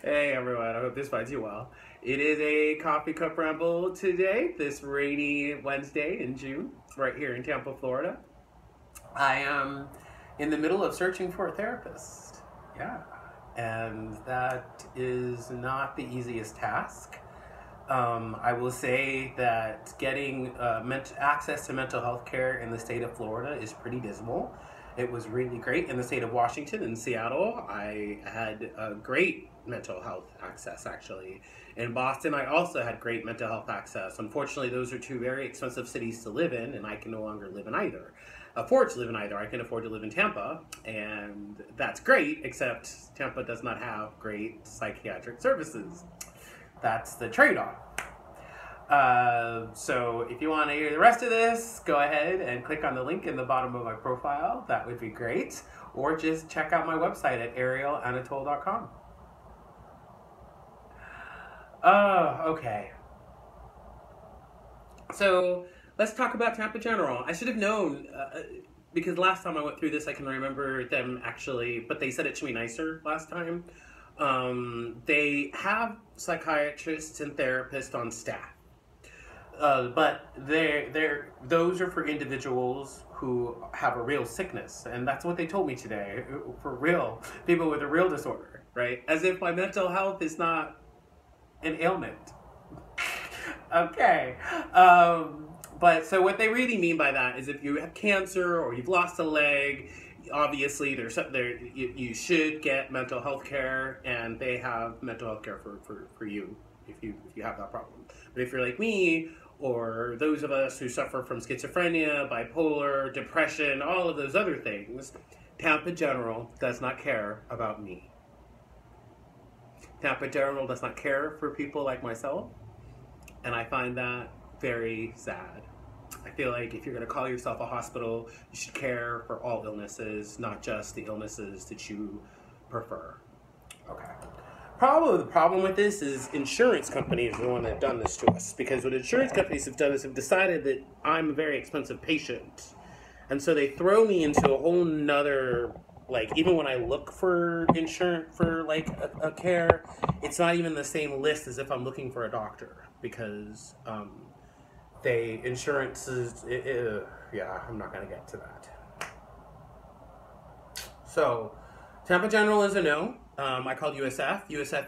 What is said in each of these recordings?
Hey everyone, I hope this finds you well. It is a coffee cup ramble today, this rainy Wednesday in June, right here in Tampa, Florida. I am in the middle of searching for a therapist. Yeah. And that is not the easiest task. I will say that getting access to mental health care in the state of Florida is pretty dismal. It was really great in the state of Washington and Seattle. I had great mental health access, actually. In Boston, I also had great mental health access. Unfortunately, those are two very expensive cities to live in, and I can no longer live in either. Afford to live in either. I can afford to live in Tampa, and that's great, except Tampa does not have great psychiatric services. That's the trade-off. So if you want to hear the rest of this, go ahead and click on the link in the bottom of my profile. That would be great. Or just check out my website at arielanatole.com. Okay. So let's talk about Tampa General. I should have known, because last time I went through this, I can remember them actually, but they said it to me nicer last time. They have psychiatrists and therapists on staff. But those are for individuals who have a real sickness, and that's what they told me today. For real, people with a real disorder, right? As if my mental health is not an ailment. Okay. But so what they really mean by that is if you have cancer or you've lost a leg, obviously you should get mental health care, and they have mental health care for you if you have that problem. But if you're like me, or those of us who suffer from schizophrenia, bipolar, depression, all of those other things, Tampa General does not care about me. Tampa General does not care for people like myself, and I find that very sad. I feel like if you're going to call yourself a hospital, you should care for all illnesses, not just the illnesses that you prefer. Okay. Probably the problem with this is insurance companies are the one that have done this to us, because what insurance companies have done is have decided that I'm a very expensive patient, and so they throw me into a whole nother, like, even when I look for insurance for like a care, it's not even the same list as if I'm looking for a doctor, because insurances, yeah, I'm not going to get to that. So Tampa General is a no. I called USF. USF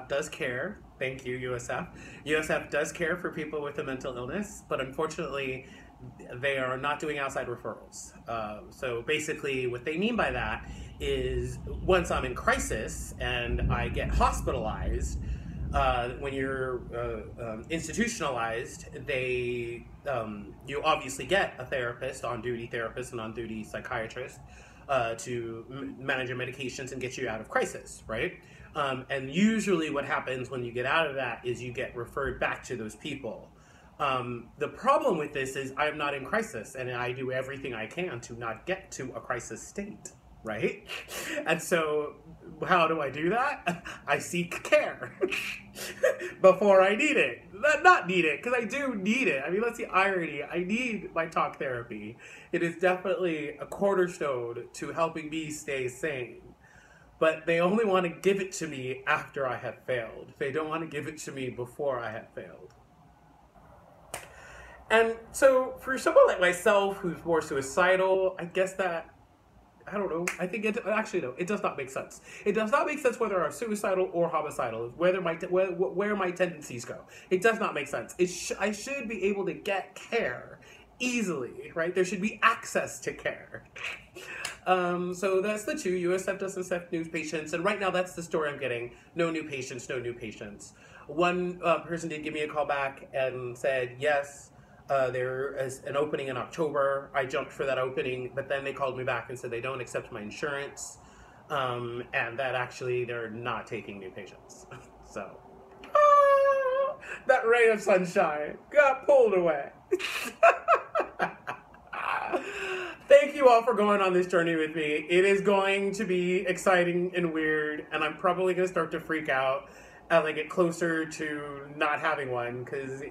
does care. Thank you, USF. USF does care for people with a mental illness, but unfortunately, they are not doing outside referrals. So basically, what they mean by that is once I'm in crisis and I get hospitalized, when you're institutionalized, you obviously get a therapist, on-duty therapist and on-duty psychiatrist, to manage your medications and get you out of crisis, right? And usually what happens when you get out of that is you get referred back to those people. The problem with this is I'm not in crisis, and I do everything I can to not get to a crisis state, right? And so how do I do that? I seek care before I need it. Not need it, because I do need it. I mean, that's the irony. I need my talk therapy. It is definitely a cornerstone to helping me stay sane. But they only want to give it to me after I have failed. They don't want to give it to me before I have failed. And so for someone like myself who's more suicidal, I guess that, I don't know, I think it does not make sense. It does not make sense whether I'm suicidal or homicidal, where my tendencies go. It does not make sense. I should be able to get care easily, right? There should be access to care. So that's the two. USF doesn't accept new patients, and right now that's the story I'm getting. No new patients, no new patients. One person did give me a call back and said, yes, there is an opening in October. I jumped for that opening, but then they called me back and said they don't accept my insurance, and that actually they're not taking new patients. So, that ray of sunshine got pulled away. Thank you all for going on this journey with me. It is going to be exciting and weird, and I'm probably going to start to freak out as I get closer to not having one, because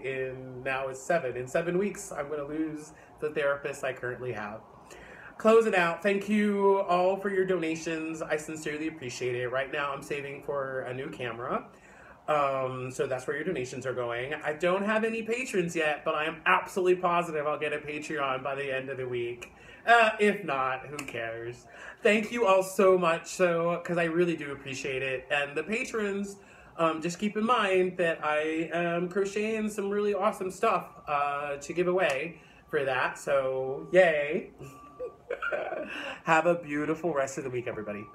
now it's 7. In 7 weeks, I'm going to lose the therapist I currently have. close it out. Thank you all for your donations. I sincerely appreciate it. Right now, I'm saving for a new camera. So that's where your donations are going. I don't have any patrons yet, but I am absolutely positive I'll get a Patreon by the end of the week. If not, who cares? Thank you all so much, because I really do appreciate it. And the patrons, just keep in mind that I am crocheting some really awesome stuff to give away for that. So, yay. Have a beautiful rest of the week, everybody.